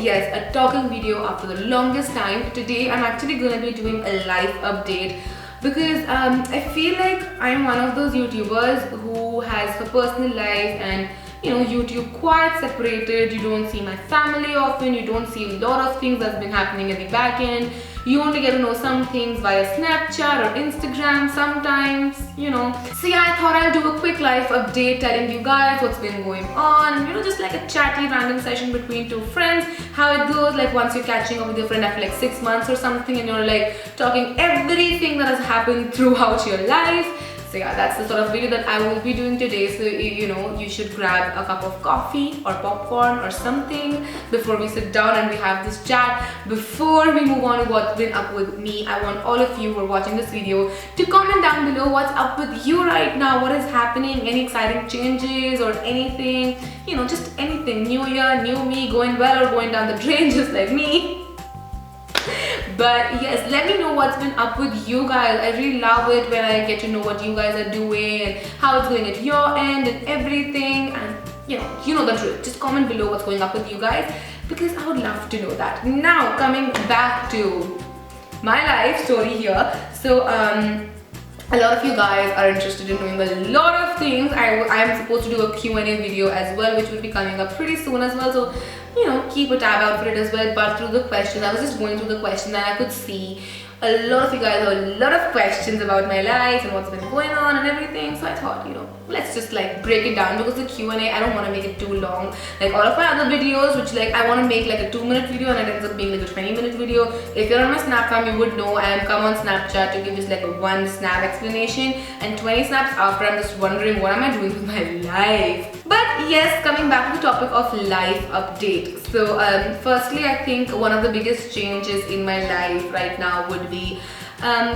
yes, a talking video after the longest time. Today I'm actually going to be doing a life update because I feel like I'm one of those YouTubers who has her personal life and YouTube quite separated. You don't see my family often, you don't see a lot of things that's been happening at the back end. You only get to know some things via Snapchat or Instagram sometimes, So yeah, I thought I'll do a quick life update telling you guys what's been going on, just like a chatty random session between two friends, how it goes, like once you're catching up with your friend after like 6 months or something and you're like talking everything that has happened throughout your life. So yeah, that's the sort of video that I will be doing today. So you should grab a cup of coffee or popcorn or something before we sit down and we have this chat. Before we move on to what's been up with me, I want all of you who are watching this video to comment down below what's up with you right now, what is happening, any exciting changes or anything, just anything. New year, new me, going well or going down the drain just like me. But yes, let me know what's been up with you guys. I really love it when I get to know what you guys are doing and how it's going at your end and everything. And you know the drill. Just comment below what's going up with you guys because I would love to know that. Now coming back to my life story here. So a lot of you guys are interested in knowing a lot of things. I am supposed to do a Q&A video as well, which will be coming up pretty soon as well. So keep a tab out for it as well. But through the questions, I was just going through the questions and I could see a lot of you guys have a lot of questions about my life and what's been going on and everything. So I thought, let's just like break it down because the Q&A, I don't want to make it too long. Like all of my other videos, which like I want to make like a 2-minute video and it ends up being like a 20-minute video. If you're on my Snap fam, you would know I am come on Snapchat to give just like a 1 snap explanation and 20 snaps after. I'm just wondering what am I doing with my life. But yes, coming back to the topic of life update. So firstly, I think one of the biggest changes in my life right now would be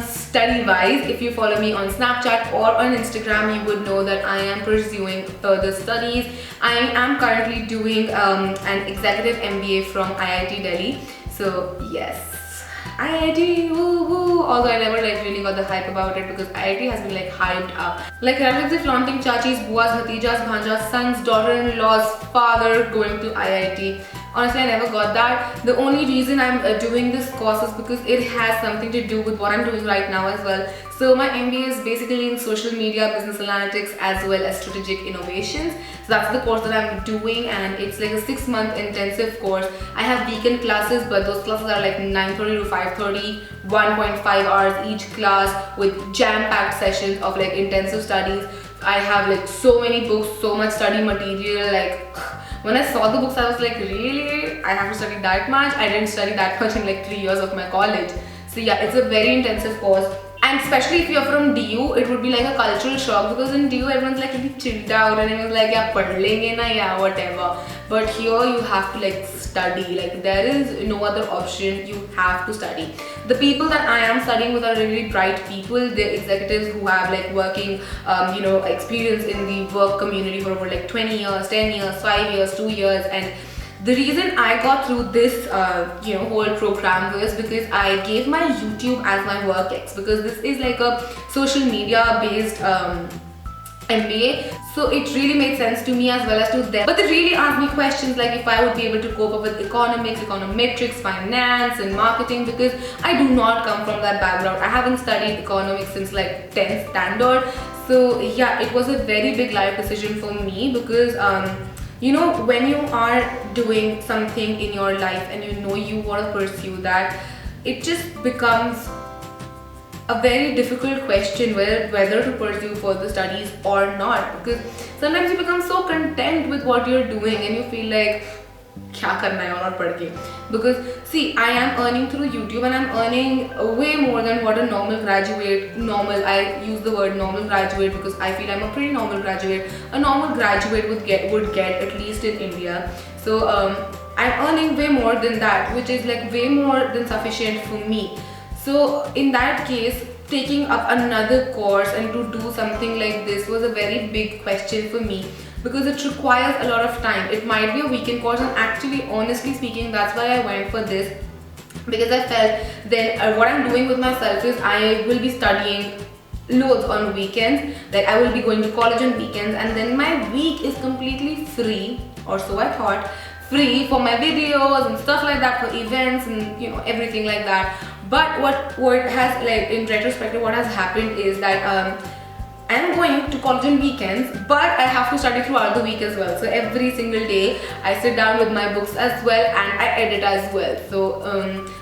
study wise. If you follow me on Snapchat or on Instagram, you would know that I am pursuing further studies. I am currently doing an executive MBA from IIT Delhi. So yes, IIT, woo woo. Although I never like really got the hype about it because IIT has been like hyped up. Like relatives flaunting chachis, buas, bhatijas, bhanjas, sons, daughter-in-law's father going to IIT. Honestly, I never got that. The only reason I'm doing this course is because it has something to do with what I'm doing right now as well. So my MBA is basically in social media, business analytics as well as strategic innovations. So that's the course that I'm doing and it's like a 6-month intensive course. I have weekend classes, but those classes are like 9:30 to 5:30, 1.5 hours each class with jam-packed sessions of like intensive studies. I have like so many books, so much study material. Like when I saw the books, I was like, really? I have to study that much? I didn't study that much in like 3 years of my college. So yeah, it's a very intensive course. And especially if you're from DU, it would be like a cultural shock because in DU, everyone's like really chilled out and everyone's like, yeah, pad lenge na, yeah, whatever. But here you have to like study. Like there is no other option. You have to study. The people that I am studying with are really bright people. They're executives who have like working, experience in the work community for over like 20 years, 10 years, 5 years, 2 years. And the reason I got through this whole program was because I gave my YouTube as my work ex, because this is like a social media based MBA, so it really made sense to me as well as to them. But they really asked me questions like if I would be able to cope up with economics, econometrics, finance and marketing, because I do not come from that background. I haven't studied economics since like 10th standard. So yeah, it was a very big life decision for me because when you are doing something in your life and you want to pursue that, it just becomes a very difficult question whether to pursue further studies or not, because sometimes you become so content with what you're doing and you feel like kya karna hai aur padh ke. Because see, I am earning through YouTube and I'm earning way more than what a normal graduate, I use the word normal graduate because I feel I'm a pretty normal graduate. A normal graduate would get at least in India. So I'm earning way more than that, which is like way more than sufficient for me. So in that case, taking up another course and to do something like this was a very big question for me because it requires a lot of time. It might be a weekend course, and actually, honestly speaking, that's why I went for this, because I felt then what I'm doing with myself is I will be studying loads on weekends. Like I will be going to college on weekends, and then my week is completely free, or so I thought, free for my videos and stuff like that, for events and you know everything like that. But what has, like, in retrospective, what has happened is that I'm going to college on weekends, but I have to study throughout the week as well. So every single day I sit down with my books as well, and I edit as well. So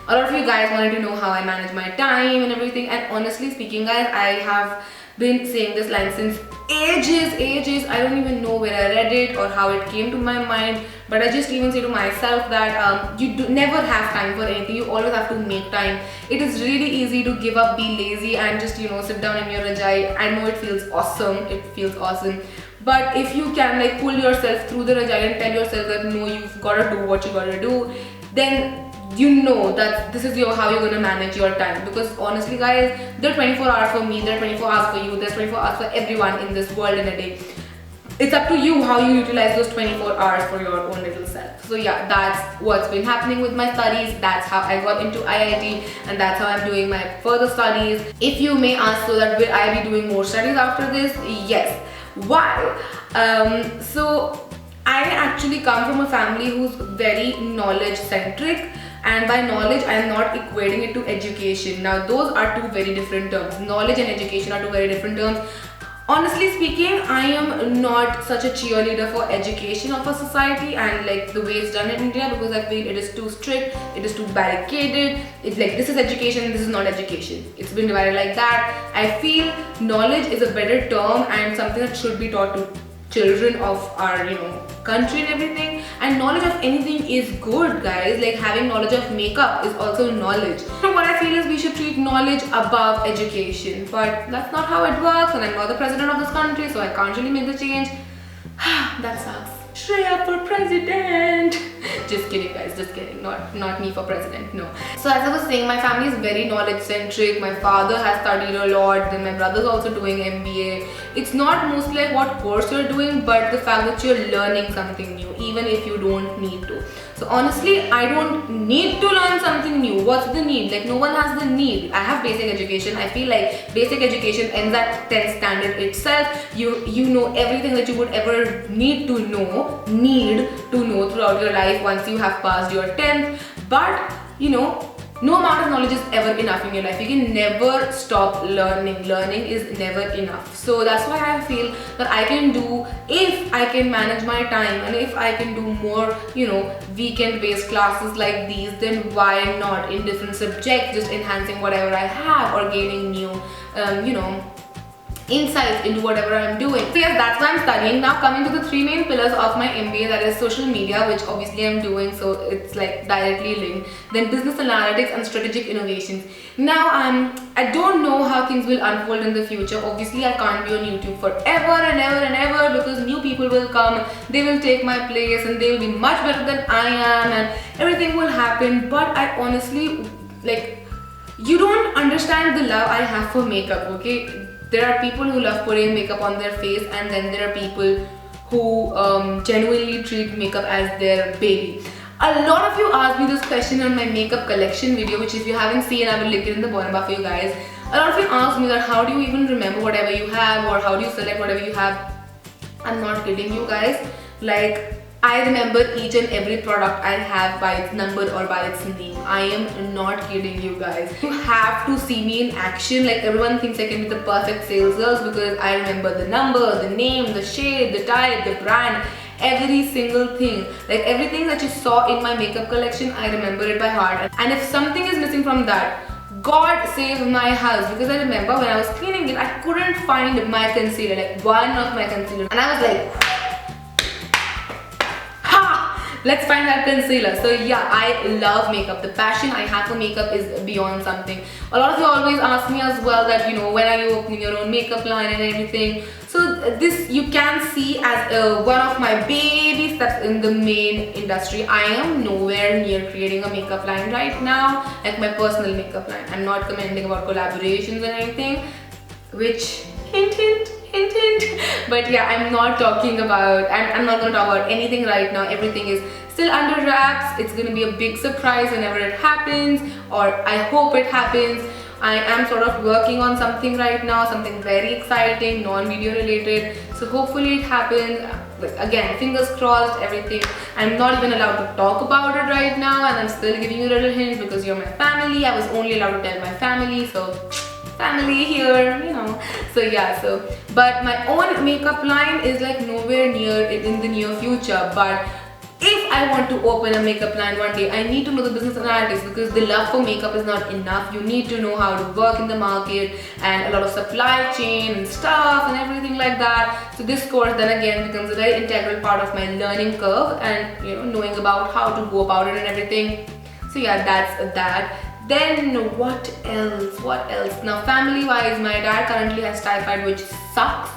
a lot of you guys wanted to know how I manage my time and everything, and honestly speaking guys, I have been saying this line since ages. I don't even know where I read it or how it came to my mind, but I just even say to myself that you never have time for anything. You always have to make time. It is really easy to give up, be lazy, and just, you know, sit down in your rajai. I know it feels awesome, but if you can, like, pull yourself through the rajai and tell yourself that no, you've got to do what you got to do, then you know that this is how you're gonna manage your time. Because honestly guys, there are 24 hours for me, there are 24 hours for you, there's 24 hours for everyone in this world in a day. It's up to you how you utilize those 24 hours for your own little self. So yeah, that's what's been happening with my studies. That's how I got into IIT, and that's how I'm doing my further studies. If you may ask, so that will I be doing more studies after this? Yes. Why? So I actually come from a family who's very knowledge centric. And by knowledge, I am not equating it to education. Now, those are two very different terms. Knowledge and education are two very different terms. Honestly speaking, I am not such a cheerleader for education of a society and like the way it's done in India, because I feel it is too strict, it is too barricaded. It's like, this is education, this is not education. It's been divided like that. I feel knowledge is a better term and something that should be taught to children of our, you know, country and everything. And knowledge of anything is good, guys. Like, having knowledge of makeup is also knowledge. So what I feel is we should treat knowledge above education, but that's not how it works, and I'm not the president of this country, so I can't really make the change. That sucks. Shreya for president. Just kidding guys, just kidding. Not me for president, no. So as I was saying, my family is very knowledge centric. My father has studied a lot, then my brother's also doing MBA. It's not mostly like what course you're doing, but the fact that you're learning something new, even if you don't need to. So honestly, I don't need to learn something new. What's the need? Like, no one has the need. I have basic education. I feel like basic education ends at 10th standard itself. You know everything that you would ever need to know throughout your life once you have passed your 10th. But you know, no amount of knowledge is ever enough in your life. You can never stop learning. Learning is never enough. So that's why I feel that I can do, if I can manage my time and if I can do more, you know, weekend based classes like these, then why not in different subjects, just enhancing whatever I have or gaining new, you know, insights into whatever I'm doing. So yes, that's why I'm studying. Now coming to the three main pillars of my MBA, that is social media, which obviously I'm doing, so it's like directly linked. Then business analytics and strategic innovations. Now I don't know how things will unfold in the future. Obviously I can't be on YouTube forever and ever, because new people will come, they will take my place and they will be much better than I am and everything will happen. But I honestly, like, you don't understand the love I have for makeup, okay? There are people who love putting makeup on their face, and then there are people who genuinely treat makeup as their baby. A lot of you asked me this question on my makeup collection video, which if you haven't seen, I will link it in the bottom bar for you guys. A lot of you asked me that how do you even remember whatever you have, or how do you select whatever you have. I'm not kidding you guys. Like, I remember each and every product I have by its number or by its name. I am not kidding you guys. You have to see me in action. Like, everyone thinks I can be the perfect sales girl because I remember the number, the name, the shade, the type, the brand, every single thing. Like, everything that you saw in my makeup collection, I remember it by heart. And if something is missing from that, God save my house, because I remember when I was cleaning it, I couldn't find my concealer, like one of my concealers, and I was like, let's find that concealer. So yeah, I love makeup. The passion I have for makeup is beyond something. A lot of you always ask me as well that, you know, when are you opening your own makeup line and everything. So this you can see as one of my baby steps in the main industry. I am nowhere near creating a makeup line right now, like my personal makeup line. I'm not commenting about collaborations or anything, which hint hint. But yeah, I'm not talking about, I'm not going to talk about anything right now. Everything is still under wraps. It's going to be a big surprise whenever it happens, or I hope it happens. I am sort of working on something right now, something very exciting, non-video related. So hopefully it happens. again, fingers crossed, everything. I'm not even allowed to talk about it right now, and I'm still giving you a little hint because you're my family. I was only allowed to tell my family, so family here, you know. So yeah, but my own makeup line is like nowhere near it in the near future. But if I want to open a makeup line one day, I need to know the business analytics, because the love for makeup is not enough. You need to know how to work in the market and a lot of supply chain and stuff and everything like that. So this course then again becomes a very integral part of my learning curve, and you know, knowing about how to go about it and everything. So yeah, that's that. Then what else? Now family wise, my dad currently has typhoid, which sucks.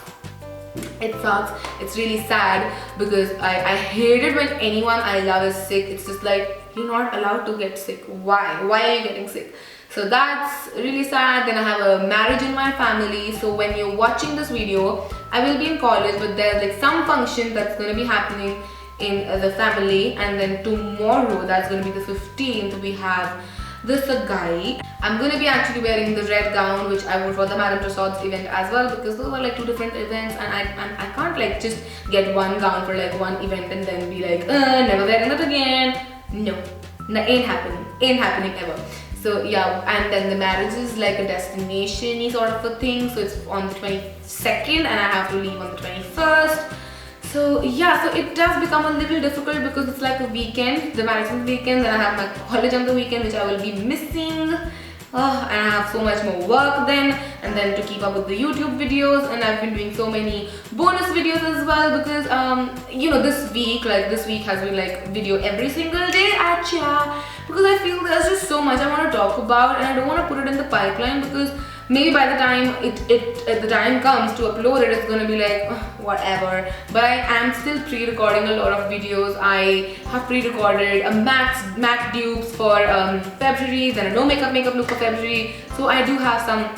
It sucks. It's really sad because I hate it when anyone I love is sick. It's just like, you're not allowed to get sick. Why are you getting sick? So that's really sad. Then I have a marriage in my family. So when you're watching this video, I will be in college, but there's like some function that's going to be happening in the family. And then tomorrow, that's going to be the 15th, we have this guy. I'm going to be actually wearing the red gown which I wore for the Madame Tussauds event as well, because those were like two different events, and I can't like just get one gown for like one event and then be like, never wearing that again. No, ain't happening ever. So yeah, and then the marriage is like a destination-y sort of a thing, so it's on the 22nd and I have to leave on the 21st. So yeah, so it does become a little difficult because it's like a weekend, the marriage is weekend, then I have my college on the weekend, which I will be missing. And I have so much more work then, and then to keep up with the YouTube videos, and I've been doing so many bonus videos as well, because you know, this week has been like video every single day, because I feel there's just so much I want to talk about, and I don't want to put it in the pipeline, because maybe by the time the time comes to upload it, it's gonna be like whatever. But I am still pre-recording a lot of videos. I have pre-recorded a MAC dupes for February, then a no makeup look for February. So I do have some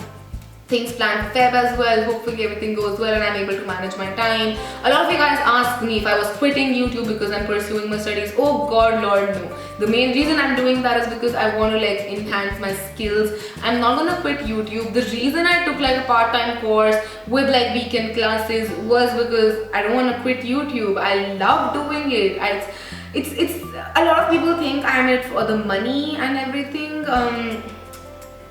things planned for Feb as well. Hopefully everything goes well and I'm able to manage my time. A lot of you guys asked me if I was quitting YouTube because I'm pursuing my studies. Oh god, lord, no. The main reason I'm doing that is because I want to like enhance my skills. I'm not gonna quit YouTube. The reason I took like a part-time course with like weekend classes was because I don't want to quit YouTube. I love doing it. It's a lot of people think I'm in it for the money and everything.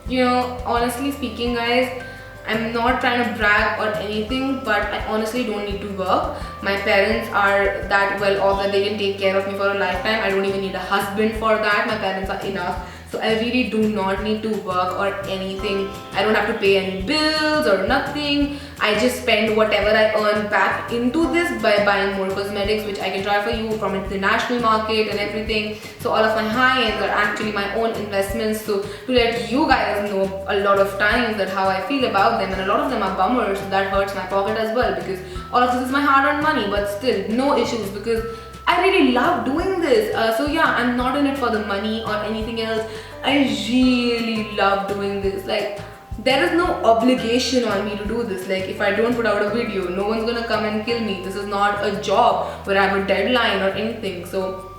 You know, honestly speaking, guys, I'm not trying to brag or anything, but I honestly don't need to work. My parents are that well off that they can take care of me for a lifetime. I don't even need a husband for that. My parents are enough. So I really do not need to work or anything. I don't have to pay any bills or nothing. I just spend whatever I earn back into this by buying more cosmetics, which I can try for you from international market and everything. So all of my high-ends are actually my own investments. So to let you guys know a lot of times that how I feel about them, and a lot of them are bummers, so that hurts my pocket as well, because all of this is my hard-earned money, but still no issues because I really love doing this. So yeah, I'm not in it for the money or anything else. I really love doing this. Like, there is no obligation on me to do this. Like, if I don't put out a video, no one's gonna come and kill me. This is not a job where I have a deadline or anything. So,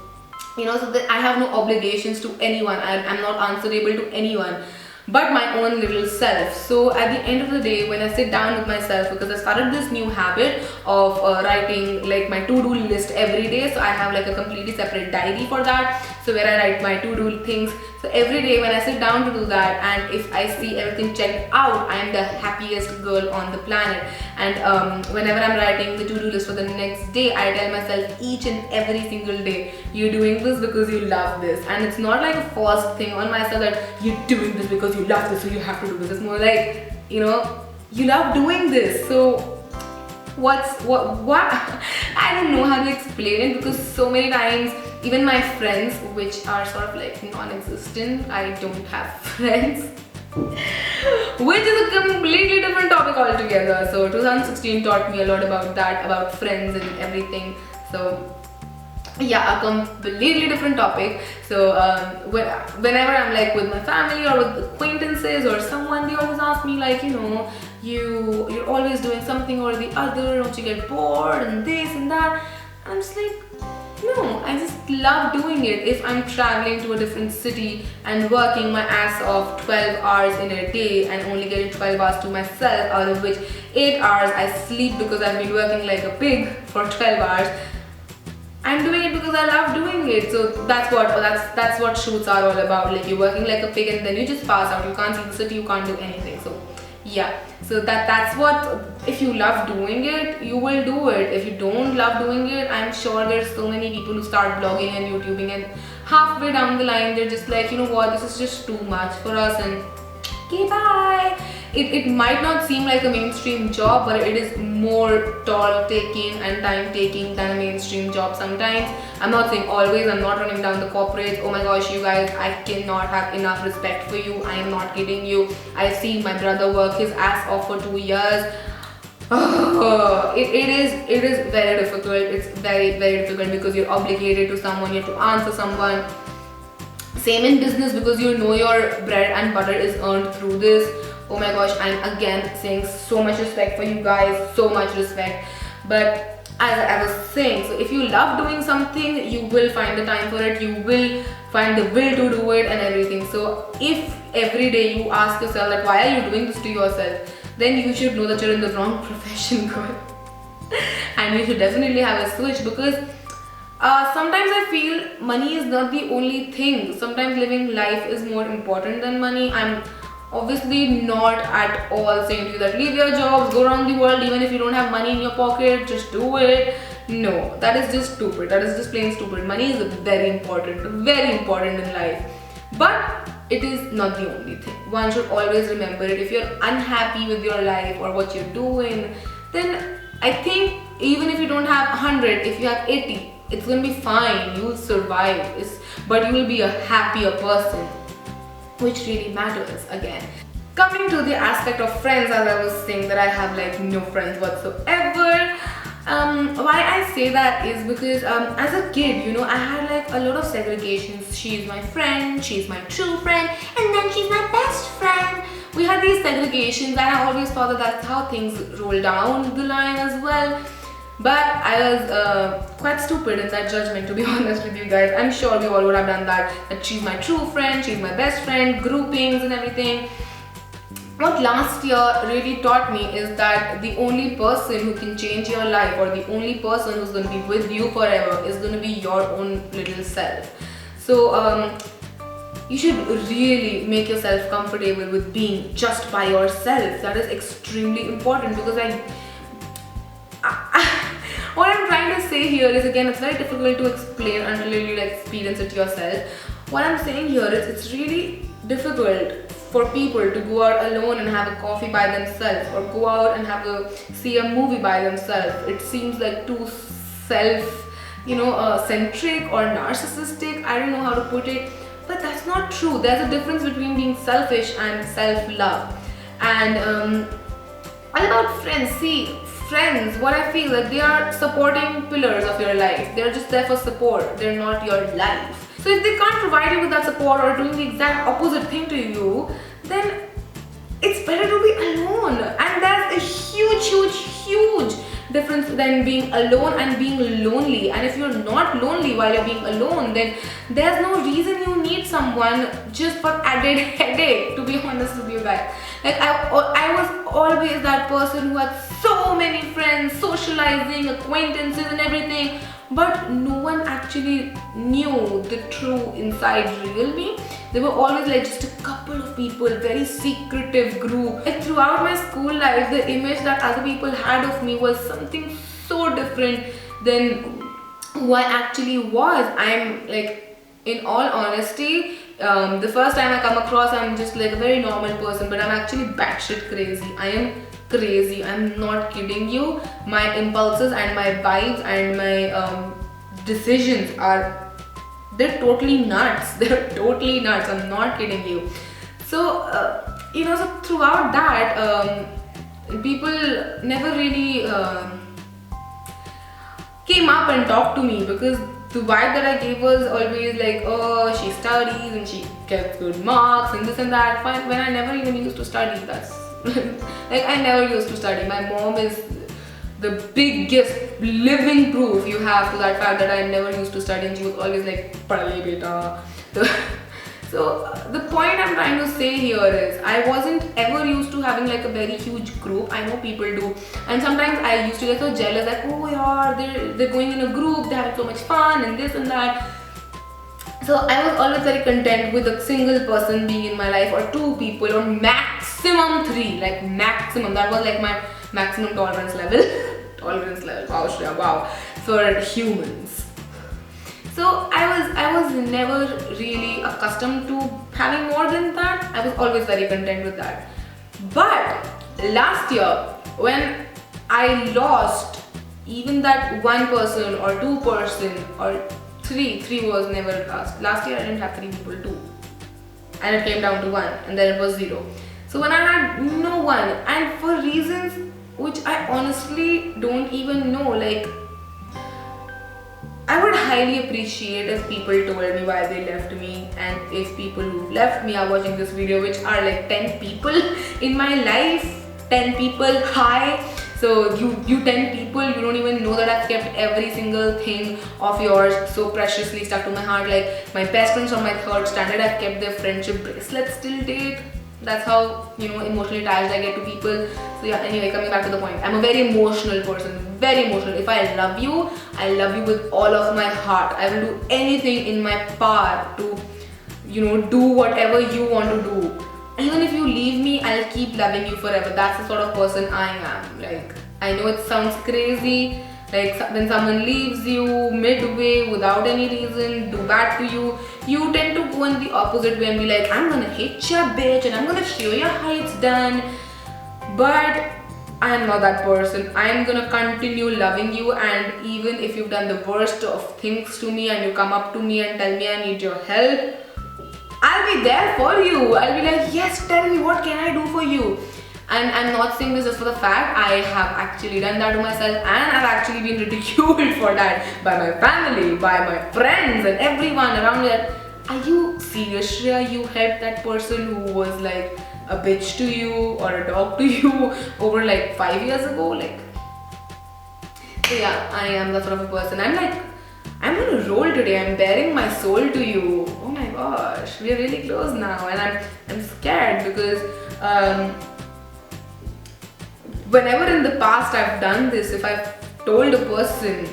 you know, so that I have no obligations to anyone. I'm not answerable to anyone but my own little self. So at the end of the day, when I sit down with myself, because I started this new habit of writing like my to-do list every day. So I have like a completely separate diary for that, so where I write my to-do things. So every day when I sit down to do that, and if I see everything checked out, I am the happiest girl on the planet. And whenever I'm writing the to-do list for the next day, I tell myself each and every single day, you're doing this because you love this. And it's not like a forced thing on myself that you're doing this because you love this, so you have to do this. It's more like, you know, you love doing this. So what I don't know how to explain it, because so many times even my friends, which are sort of like non-existent, I don't have friends, which is a completely different topic altogether. So 2016 taught me a lot about that, about friends and everything. So yeah, a completely different topic. So whenever I'm like with my family or with acquaintances or someone, they always ask me like, you know, you're always doing something or the other, don't you get bored and this and that? I'm just like, No, I just love doing it. If I'm traveling to a different city and working my ass off 12 hours in a day and only getting 12 hours to myself, out of which 8 hours I sleep because I've been working like a pig for 12 hours, I'm doing it because I love doing it. So that's what shoots are all about. Like, you're working like a pig and then you just pass out. You can't see the city, you can't do anything. So yeah, so that's what, if you love doing it, you will do it. If you don't love doing it, I'm sure there's so many people who start blogging and YouTubing and halfway down the line they're just like, you know what, this is just too much for us, and okay, bye. It might not seem like a mainstream job, but it is more toll taking and time taking than a mainstream job sometimes. I'm not saying always, I'm not running down the corporates. Oh my gosh, you guys, I cannot have enough respect for you. I am not kidding you. I've seen my brother work his ass off for 2 years. It is very difficult. It's very difficult because you're obligated to someone, you have to answer someone. Same in business, because you know your bread and butter is earned through this. Oh my gosh, I'm again saying so much respect for you guys, so much respect. But as I was saying, so if you love doing something, you will find the time for it, you will find the will to do it and everything. So if every day you ask yourself that why are you doing this to yourself, then you should know that you're in the wrong profession, girl. And you should definitely have a switch, because sometimes I feel money is not the only thing. Sometimes living life is more important than money. I'm obviously not at all saying to you that leave your jobs, go around the world, even if you don't have money in your pocket, just do it. No, that is just stupid. That is just plain stupid. Money is very important in life. But it is not the only thing. One should always remember it. If you're unhappy with your life or what you're doing, then I think even if you don't have 100, if you have 80, it's gonna be fine. You will survive. But you will be a happier person, which really matters again. Coming to the aspect of friends, as I was saying that I have like no friends whatsoever. Why I say that is because as a kid, you know, I had like a lot of segregations. She's my friend, she's my true friend, and then she's my best friend. We had these segregations, and I always thought that that's how things roll down the line as well. But I was quite stupid in that judgment, to be honest with you guys. I'm sure we all would have done that she's my true friend, she's my best friend, groupings and everything. What last year really taught me is that the only person who can change your life, or the only person who's going to be with you forever, is going to be your own little self. So you should really make yourself comfortable with being just by yourself. That is extremely important, because what I'm trying to say here is, again, it's very difficult to explain until you experience it yourself. What I'm saying here is, it's really difficult for people to go out alone and have a coffee by themselves, or go out and see a movie by themselves. It seems like too centric or narcissistic. I don't know how to put it, but that's not true. There's a difference between being selfish and self-love. And all about friends. See, friends, what I feel like, they are supporting pillars of your life. They're just there for support. They're not your life. So if they can't provide you with that support, or doing the exact opposite thing to you, then it's better to be alone. And there's a huge difference than being alone and being lonely. And if you're not lonely while you're being alone, then there's no reason you need someone just for added headache, to be honest with you guys. Like, I was always that person who had so many friends, socializing, acquaintances and everything, but no one actually knew the true inside real me. There were always like just a couple of people, very secretive group. Like, throughout my school life, the image that other people had of me was something so different than who I actually was. I'm like, in all honesty, the first time I come across, I'm just like a very normal person, but I'm actually batshit crazy. I am crazy. I'm not kidding you. My impulses and my vibes and my decisions they're totally nuts. They're totally nuts. I'm not kidding you. So so throughout that, people never really came up and talked to me, because the vibe that I gave was always like, oh, she studies and she gets good marks and this and that. Fine, when I never even used to study. That's like, I never used to study. My mom is the biggest living proof you have to that fact that I never used to study and she was always like, "Padh le beta." So the point I'm trying to say here is I wasn't ever used to having like a very huge group. I know people do, and sometimes I used to get so jealous like, oh yeah, they're going in a group, they're having so much fun and this and that. So I was always very content with a single person being in my life, or two people, or maximum three, like maximum. That was like my maximum tolerance level. Tolerance level, wow Shreya, wow, for humans. So I was never really accustomed to having more than that. I was always very content with that. But last year, when I lost even that one person or two person or three was never last. Last year I didn't have three people too, and it came down to one, and then it was zero. So when I had no one, and for reasons which I honestly don't even know, like I would highly appreciate if people told me why they left me, and if people who left me are watching this video, which are like 10 people in my life. 10 people, hi. So you 10 people, you don't even know that I've kept every single thing of yours so preciously stuck to my heart. Like my best friends from my 3rd standard, I've kept their friendship bracelets till date. That's how, you know, emotionally attached I get to people. So yeah, anyway, coming back to the point, I'm a very emotional person, very emotional. If I love you with all of my heart. I will do anything in my power to, you know, do whatever you want to do. Even if you leave me, I'll keep loving you forever. That's the sort of person I am. Like, I know it sounds crazy, like when someone leaves you midway without any reason, do bad to you, you tend to go in the opposite way and be like, I'm gonna hit ya bitch and I'm gonna show you how it's done. But I'm not that person. I'm gonna continue loving you, and even if you've done the worst of things to me and you come up to me and tell me I need your help, I'll be there for you. I'll be like, yes, tell me, what can I do for you? And I'm not saying this just for the fact. I have actually done that to myself, and I've actually been ridiculed for that by my family, by my friends and everyone around me. Are you serious, Shreya? You helped that person who was like a bitch to you or a dog to you over like 5 years ago? Like, so yeah, I am that sort of a person. I'm like, I'm on a roll today. I'm bearing my soul to you. Oh my gosh, we are really close now, and I'm scared because whenever in the past I've done this, if I've told a person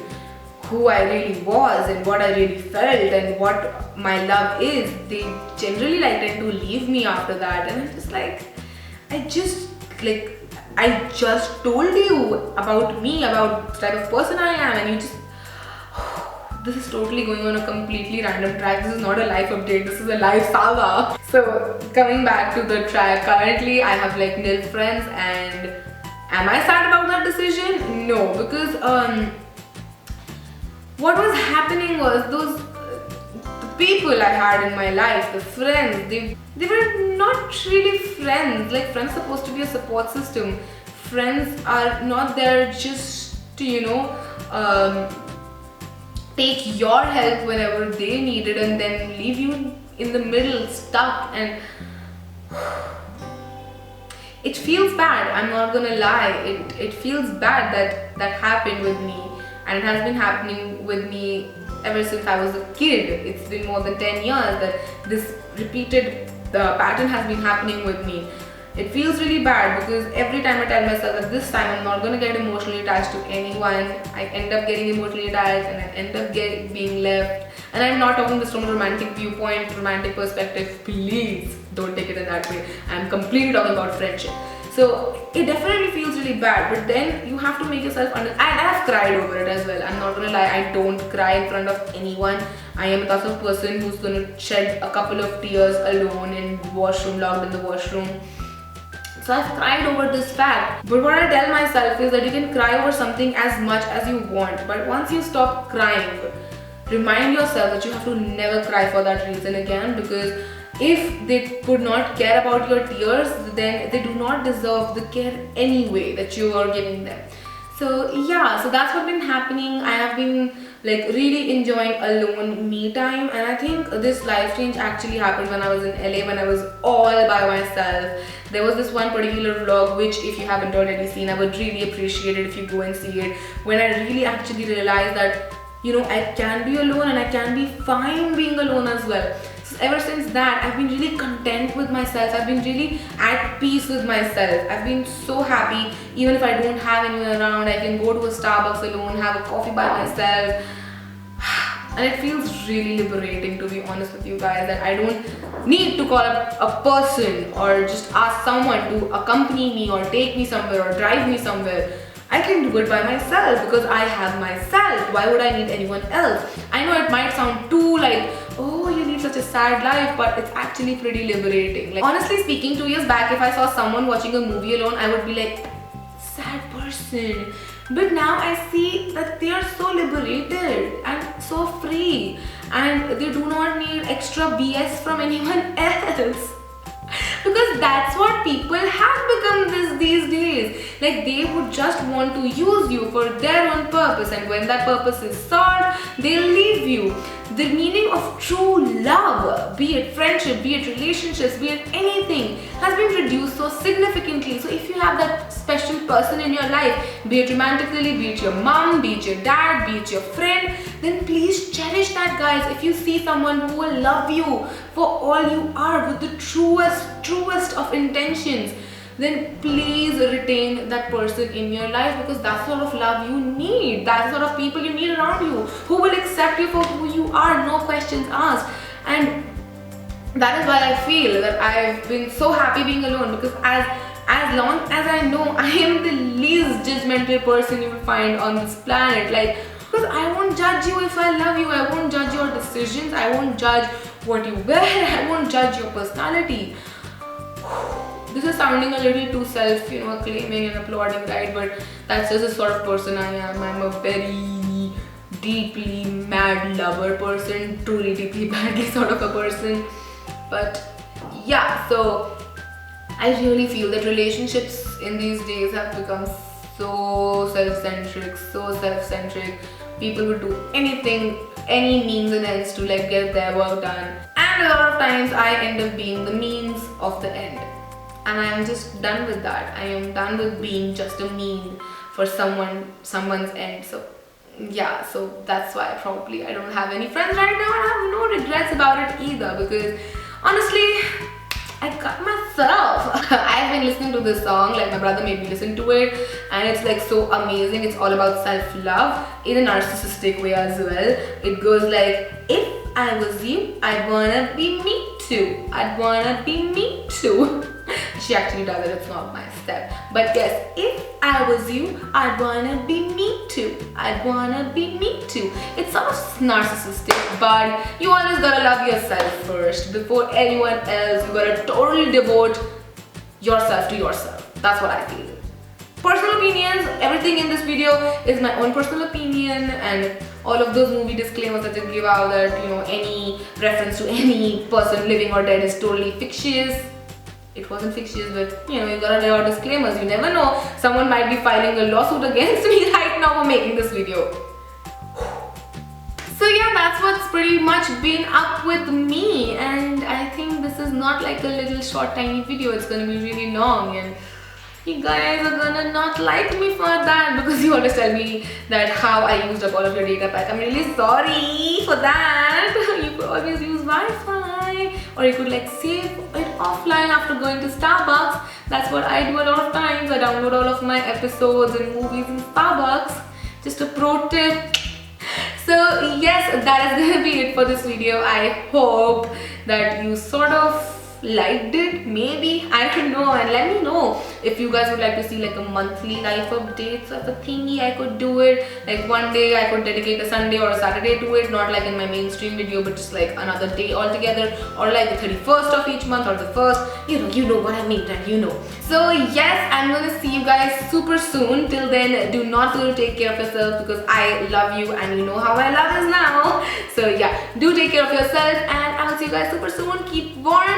who I really was and what I really felt and what my love is, they generally like tend to leave me after that, and I'm just like, I just told you about me, about the type of person I am, and you just this is totally going on a completely random track. This is not a life update, this is a life saga. So coming back to the track, currently I have like nil friends, and am I sad about that decision? No, because what was happening was those the people I had in my life, the friends, they were not really friends. Like, friends are supposed to be a support system. Friends are not there just to, you know, take your help whenever they need it and then leave you in the middle stuck, and it feels bad. I'm not gonna lie, it feels bad that happened with me, and it has been happening with me ever since I was a kid. It's been more than 10 years that this repeated pattern has been happening with me. It feels really bad because every time I tell myself that this time I'm not gonna get emotionally attached to anyone, I end up getting emotionally attached and I end up being left. And I'm not talking this from a romantic viewpoint, romantic perspective. Please don't take it in that way. I'm completely talking about friendship. So it definitely feels really bad, but then you have to make yourself understand. And I've cried over it as well. I'm not gonna lie, I don't cry in front of anyone. I am a type of person who's gonna shed a couple of tears alone in the washroom, locked in the washroom. So I've cried over this fact. But what I tell myself is that you can cry over something as much as you want, but once you stop crying, remind yourself that you have to never cry for that reason again, because if they could not care about your tears, then they do not deserve the care anyway that you are giving them. So yeah, so that's what's been happening. I have been like really enjoying alone me time. And I think this life change actually happened when I was in LA, when I was all by myself. There was this one particular vlog which, if you haven't already seen, I would really appreciate it if you go and see it, when I really actually realized that, you know, I can be alone and I can be fine being alone as well. So ever since that, I've been really content with myself. I've been really at peace with myself. I've been so happy. Even if I don't have anyone around, I can go to a Starbucks alone, have a coffee by myself. And it feels really liberating, to be honest with you guys, that I don't need to call up a person or just ask someone to accompany me or take me somewhere or drive me somewhere. I can do it by myself because I have myself. Why would I need anyone else? I know it might sound too like, oh, you lead such a sad life, but it's actually pretty liberating. Like, honestly speaking, 2 years back, if I saw someone watching a movie alone, I would be like, sad person. But now I see that they are so liberated and so free, and they do not need extra BS from anyone else. Because that's what people have become these days. Like, they would just want to use you for their own purpose, and when that purpose is solved, they'll leave you. The meaning of true love, be it friendship, be it relationships, be it anything, has been reduced so significantly. So if you have that special person in your life, be it romantically, be it your mom, be it your dad, be it your friend, then please cherish that, guys. If you see someone who will love you for all you are with the truest of intentions, then please retain that person in your life, because that's the sort of love you need. That's the sort of people you need around you, who will accept you for who you are, no questions asked. And that is why I feel that I've been so happy being alone, because as long as I know I am the least judgmental person you will find on this planet. Like, because I won't judge you if I love you. I won't judge your decisions. I won't judge what you wear. I won't judge your personality. This is sounding a little too claiming and applauding, right? But that's just the sort of person I am. I'm a very deeply mad lover person, truly deeply madly sort of a person. But yeah, so I really feel that relationships in these days have become so self-centric. People would do anything, any means and ends to like get their work done. And a lot of times I end up being the means of the end. And I am just done with that. I am done with being just a mean for someone's end. So yeah, so that's why probably I don't have any friends right now, and I have no regrets about it either, because honestly, I got myself. I've been listening to this song, like my brother made me listen to it, and it's like so amazing. It's all about self-love in a narcissistic way as well. It goes like, if I was you, I'd wanna be me too. I'd wanna be me too. She actually does it, it's not my step. But yes, if I was you, I'd wanna be me too. I'd wanna be me too. It sounds narcissistic, but you always gotta love yourself first. Before anyone else, you gotta totally devote yourself to yourself. That's what I feel. Personal opinions, everything in this video is my own personal opinion, and all of those movie disclaimers that I give out, that any reference to any person living or dead is totally fictitious. It wasn't fictitious, but you gotta lay out disclaimers. You never know, someone might be filing a lawsuit against me right now for making this video. So yeah, that's what's pretty much been up with me, and I think this is not like a little short tiny video. It's gonna be really long, and you guys are gonna not like me for that, because you always tell me that how I used up all of your data pack. I'm really sorry for that. You could always use Wi-Fi, or you could like save it offline after going to Starbucks. That's what I do a lot of times. I download all of my episodes and movies in Starbucks. Just a pro tip. So yes, that is gonna be it for this video. I hope that you sort of liked it, maybe, I don't know, and let me know if you guys would like to see like a monthly life update sort of thingy. I could do it like one day. I could dedicate a Sunday or a Saturday to it, not like in my mainstream video, but just like another day altogether, or like the 31st of each month or the 1st. You know what I mean, and So yes, I'm gonna see you guys super soon. Till then, do not forget to take care of yourself, because I love you and you know how I love is now. So yeah, do take care of yourself, and I'll see you guys super soon. Keep warm